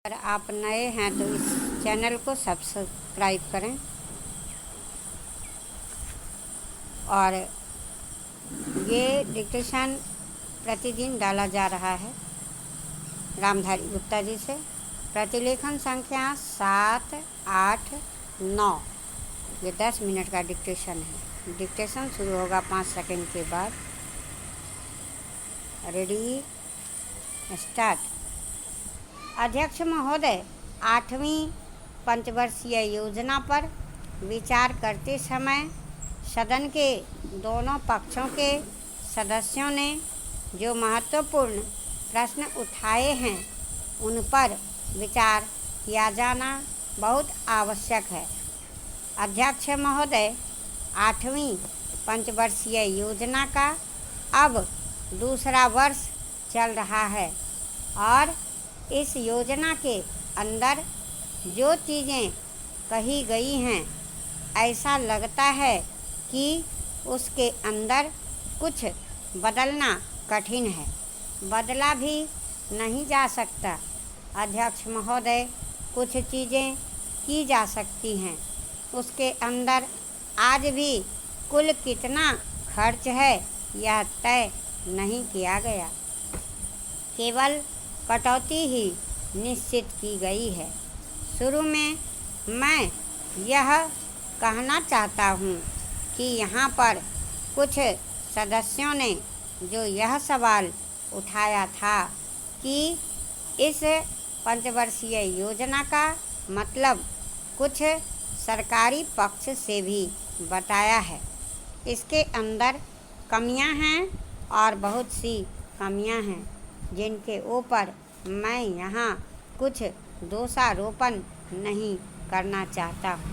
अगर आप नए हैं तो इस चैनल को सब्सक्राइब करें और ये डिक्टेशन प्रतिदिन डाला जा रहा है रामधारी गुप्ता जी से। प्रतिलेखन संख्या 789। ये 10 मिनट का डिक्टेशन है। डिक्टेशन शुरू होगा 5 सेकंड के बाद। Ready start. अध्यक्ष महोदय, 8वीं पंचवर्षीय योजना पर विचार करते समय सदन के दोनों पक्षों के सदस्यों ने जो महत्वपूर्ण प्रश्न उठाए हैं उन पर विचार किया जाना बहुत आवश्यक है। अध्यक्ष महोदय, 8वीं पंचवर्षीय योजना का अब दूसरा वर्ष चल रहा है और इस योजना के अंदर जो चीज़ें कही गई हैं ऐसा लगता है कि उसके अंदर कुछ बदलना कठिन है, बदला भी नहीं जा सकता। अध्यक्ष महोदय, कुछ चीज़ें की जा सकती हैं, उसके अंदर आज भी कुल कितना खर्च है यह तय नहीं किया गया, केवल कटौती ही निश्चित की गई है। शुरू में मैं यह कहना चाहता हूँ कि यहाँ पर कुछ सदस्यों ने जो यह सवाल उठाया था कि इस पंचवर्षीय योजना का मतलब कुछ सरकारी पक्ष से भी बताया है। इसके अंदर कमियां हैं और बहुत सी कमियां हैं जिनके ऊपर मैं यहाँ कुछ दोषारोपण नहीं करना चाहता हूँ।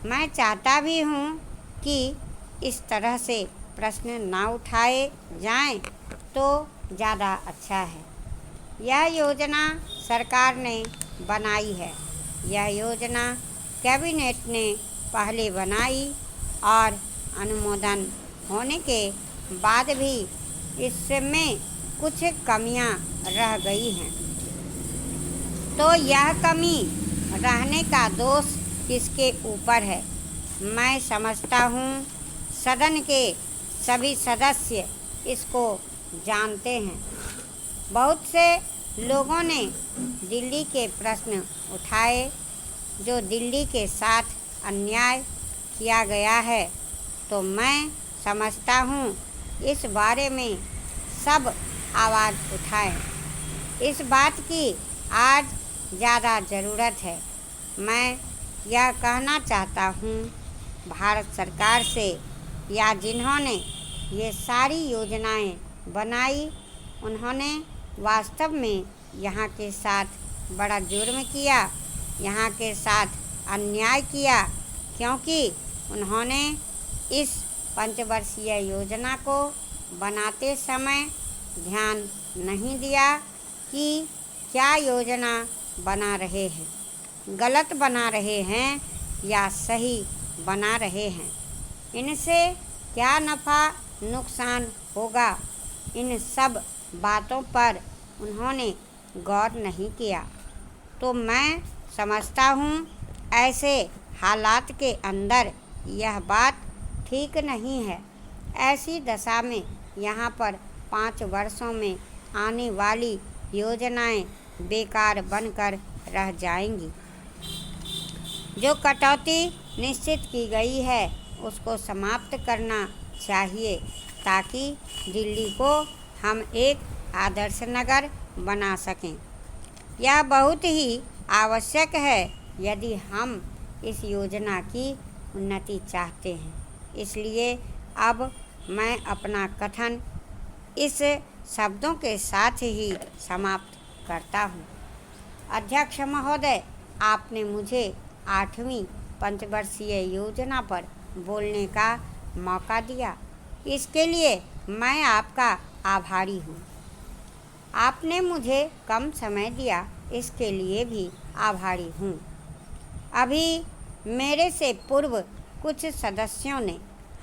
मैं चाहता भी हूँ कि इस तरह से प्रश्न ना उठाए जाएं तो ज़्यादा अच्छा है। यह योजना सरकार ने बनाई है। यह योजना कैबिनेट ने पहले बनाई और अनुमोदन होने के बाद भी इसमें कुछ कमियां रह गई हैं, तो यह कमी रहने का दोष किसके ऊपर है? मैं समझता हूँ सदन के सभी सदस्य इसको जानते हैं। बहुत से लोगों ने दिल्ली के प्रश्न उठाए, जो दिल्ली के साथ अन्याय किया गया है, तो मैं समझता हूँ इस बारे में सब आवाज़ उठाएं। इस बात की आज ज़्यादा ज़रूरत है। मैं यह कहना चाहता हूँ भारत सरकार से, या जिन्होंने ये सारी योजनाएं बनाई, उन्होंने वास्तव में यहाँ के साथ बड़ा जुर्म किया, यहाँ के साथ अन्याय किया, क्योंकि उन्होंने इस पंचवर्षीय योजना को बनाते समय ध्यान नहीं दिया कि क्या योजना बना रहे हैं, गलत बना रहे हैं या सही बना रहे हैं, इनसे क्या नफ़ा नुकसान होगा, इन सब बातों पर उन्होंने गौर नहीं किया। तो मैं समझता हूँ ऐसे हालात के अंदर यह बात ठीक नहीं है। ऐसी दशा में यहाँ पर 5 वर्षों में आने वाली योजनाएं बेकार बनकर रह जाएंगी। जो कटौती निश्चित की गई है उसको समाप्त करना चाहिए, ताकि दिल्ली को हम एक आदर्श नगर बना सकें। यह बहुत ही आवश्यक है यदि हम इस योजना की उन्नति चाहते हैं। इसलिए अब मैं अपना कथन इस शब्दों के साथ ही समाप्त करता हूँ। अध्यक्ष महोदय, आपने मुझे 8वीं पंचवर्षीय योजना पर बोलने का मौका दिया, इसके लिए मैं आपका आभारी हूँ। आपने मुझे कम समय दिया, इसके लिए भी आभारी हूँ। अभी मेरे से पूर्व कुछ सदस्यों ने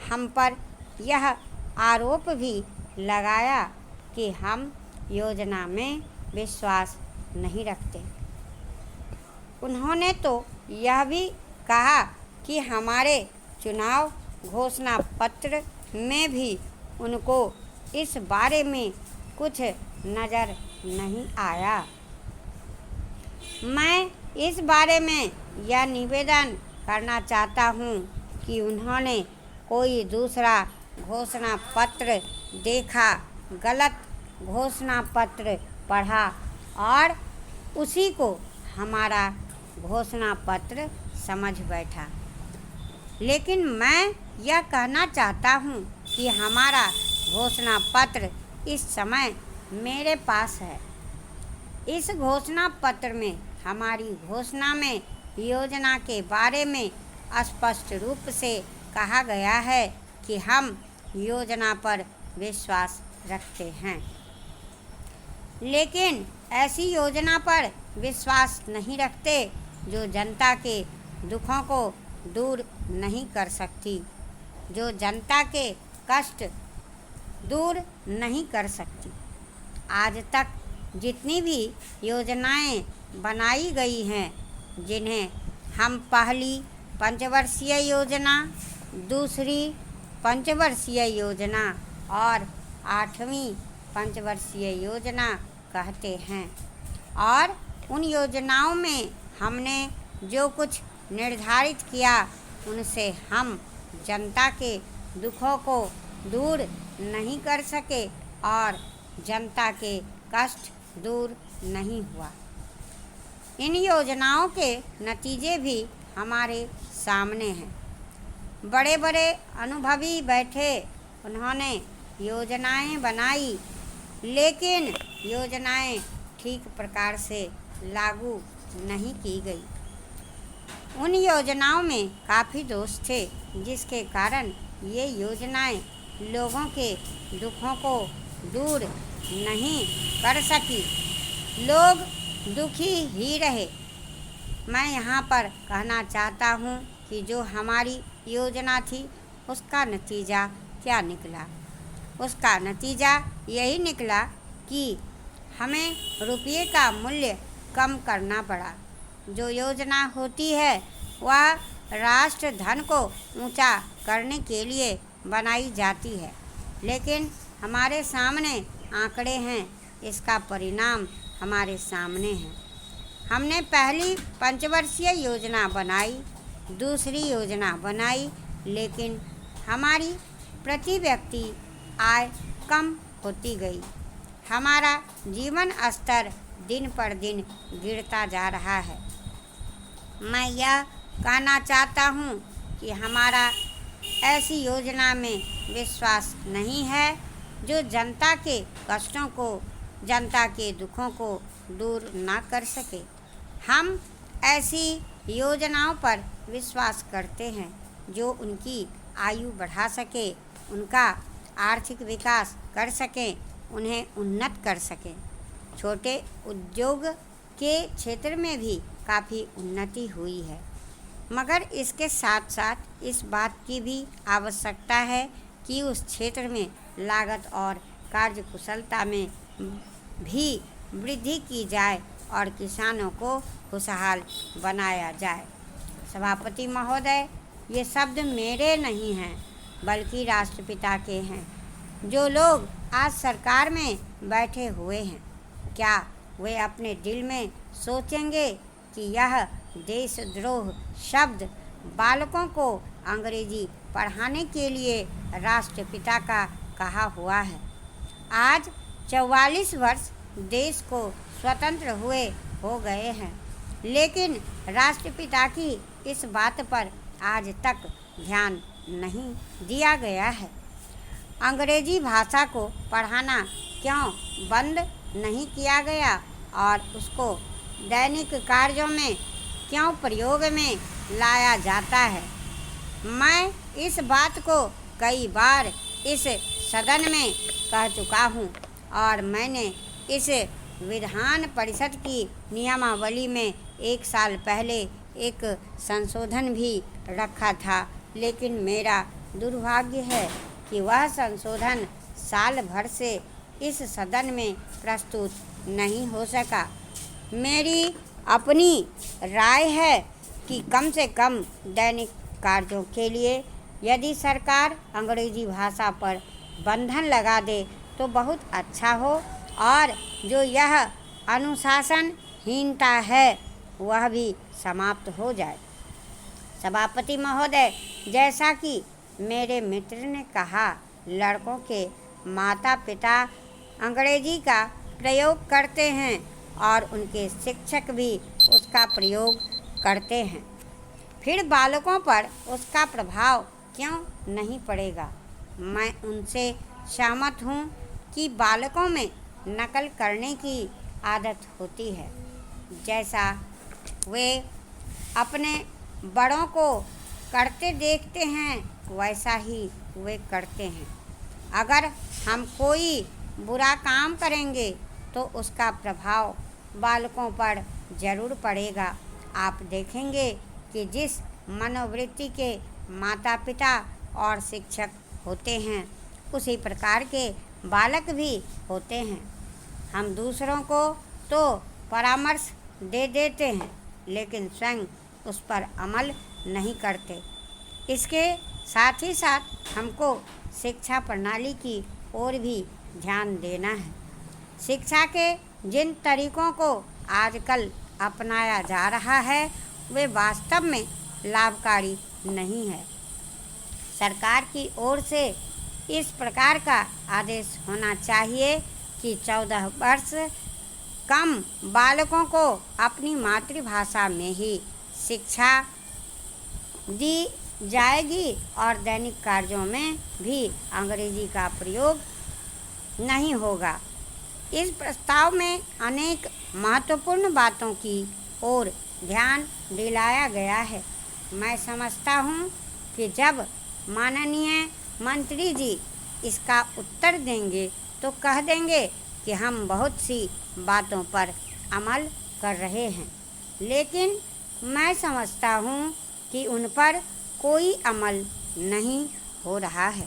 हम पर यह आरोप भी लगाया कि हम योजना में विश्वास नहीं रखते। उन्होंने तो यह भी कहा कि हमारे चुनाव घोषणा पत्र में भी उनको इस बारे में कुछ नज़र नहीं आया। मैं इस बारे में यह निवेदन करना चाहता हूँ कि उन्होंने कोई दूसरा घोषणा पत्र देखा, गलत घोषणा पत्र पढ़ा और उसी को हमारा घोषणा पत्र समझ बैठा। लेकिन मैं यह कहना चाहता हूँ कि हमारा घोषणा पत्र इस समय मेरे पास है। इस घोषणा पत्र में हमारी घोषणा में योजना के बारे में स्पष्ट रूप से कहा गया है कि हम योजना पर विश्वास रखते हैं, लेकिन ऐसी योजना पर विश्वास नहीं रखते जो जनता के दुखों को दूर नहीं कर सकती, जो जनता के कष्ट दूर नहीं कर सकती। आज तक जितनी भी योजनाएं बनाई गई हैं, जिन्हें हम पहली पंचवर्षीय योजना, दूसरी पंचवर्षीय योजना और 8वीं पंचवर्षीय योजना कहते हैं, और उन योजनाओं में हमने जो कुछ निर्धारित किया उनसे हम जनता के दुखों को दूर नहीं कर सके और जनता के कष्ट दूर नहीं हुआ। इन योजनाओं के नतीजे भी हमारे सामने हैं। बड़े बड़े अनुभवी बैठे, उन्होंने योजनाएं बनाई, लेकिन योजनाएं ठीक प्रकार से लागू नहीं की गई। उन योजनाओं में काफ़ी दोष थे, जिसके कारण ये योजनाएं लोगों के दुखों को दूर नहीं कर सकी। लोग दुखी ही रहे। मैं यहाँ पर कहना चाहता हूँ कि जो हमारी योजना थी उसका नतीजा क्या निकला। उसका नतीजा यही निकला कि हमें रुपये का मूल्य कम करना पड़ा। जो योजना होती है वह राष्ट्र धन को ऊंचा करने के लिए बनाई जाती है, लेकिन हमारे सामने आंकड़े हैं, इसका परिणाम हमारे सामने है। हमने पहली पंचवर्षीय योजना बनाई, दूसरी योजना बनाई, लेकिन हमारी प्रति व्यक्ति आय कम होती गई। हमारा जीवन स्तर दिन पर दिन गिरता जा रहा है। मैं यह कहना चाहता हूँ कि हमारा ऐसी योजना में विश्वास नहीं है जो जनता के कष्टों को, जनता के दुखों को दूर ना कर सके। हम ऐसी योजनाओं पर विश्वास करते हैं जो उनकी आयु बढ़ा सके, उनका आर्थिक विकास कर सकें, उन्हें उन्नत कर सकें। छोटे उद्योग के क्षेत्र में भी काफ़ी उन्नति हुई है, मगर इसके साथ साथ इस बात की भी आवश्यकता है कि उस क्षेत्र में लागत और कार्यकुशलता में भी वृद्धि की जाए और किसानों को खुशहाल बनाया जाए। सभापति महोदय, ये शब्द मेरे नहीं हैं बल्कि राष्ट्रपिता के हैं। जो लोग आज सरकार में बैठे हुए हैं, क्या वे अपने दिल में सोचेंगे कि यह देशद्रोह शब्द बालकों को अंग्रेजी पढ़ाने के लिए राष्ट्रपिता का कहा हुआ है। आज 44 वर्ष देश को स्वतंत्र हुए हो गए हैं, लेकिन राष्ट्रपिता की इस बात पर आज तक ध्यान नहीं दिया गया है। अंग्रेजी भाषा को पढ़ाना क्यों बंद नहीं किया गया और उसको दैनिक कार्यों में क्यों प्रयोग में लाया जाता है। मैं इस बात को कई बार इस सदन में कह चुका हूँ और मैंने इस विधान परिषद की नियमावली में 1 साल पहले एक संशोधन भी रखा था, लेकिन मेरा दुर्भाग्य है कि वह संशोधन साल भर से इस सदन में प्रस्तुत नहीं हो सका। मेरी अपनी राय है कि कम से कम दैनिक कार्यों के लिए यदि सरकार अंग्रेजी भाषा पर बंधन लगा दे तो बहुत अच्छा हो, और जो यह अनुशासनहीनता है वह भी समाप्त हो जाए। सभापति महोदय, जैसा कि मेरे मित्र ने कहा, लड़कों के माता पिता अंग्रेजी का प्रयोग करते हैं और उनके शिक्षक भी उसका प्रयोग करते हैं, फिर बालकों पर उसका प्रभाव क्यों नहीं पड़ेगा। मैं उनसे सहमत हूँ कि बालकों में नकल करने की आदत होती है। जैसा वे अपने बड़ों को करते देखते हैं वैसा ही वे करते हैं। अगर हम कोई बुरा काम करेंगे तो उसका प्रभाव बालकों पर ज़रूर पड़ेगा। आप देखेंगे कि जिस मनोवृत्ति के माता पिता और शिक्षक होते हैं उसी प्रकार के बालक भी होते हैं। हम दूसरों को तो परामर्श दे देते हैं लेकिन स्वयं उस पर अमल नहीं करते। इसके साथ ही साथ हमको शिक्षा प्रणाली की ओर भी ध्यान देना है। शिक्षा के जिन तरीकों को आजकल अपनाया जा रहा है वे वास्तव में लाभकारी नहीं है। सरकार की ओर से इस प्रकार का आदेश होना चाहिए कि 14 वर्ष कम बालकों को अपनी मातृभाषा में ही शिक्षा दी जाएगी और दैनिक कार्यों में भी अंग्रेजी का प्रयोग नहीं होगा। इस प्रस्ताव में अनेक महत्वपूर्ण बातों की ओर ध्यान दिलाया गया है। मैं समझता हूँ कि जब माननीय मंत्री जी इसका उत्तर देंगे तो कह देंगे कि हम बहुत सी बातों पर अमल कर रहे हैं, लेकिन मैं समझता हूँ कि उन पर कोई अमल नहीं हो रहा है।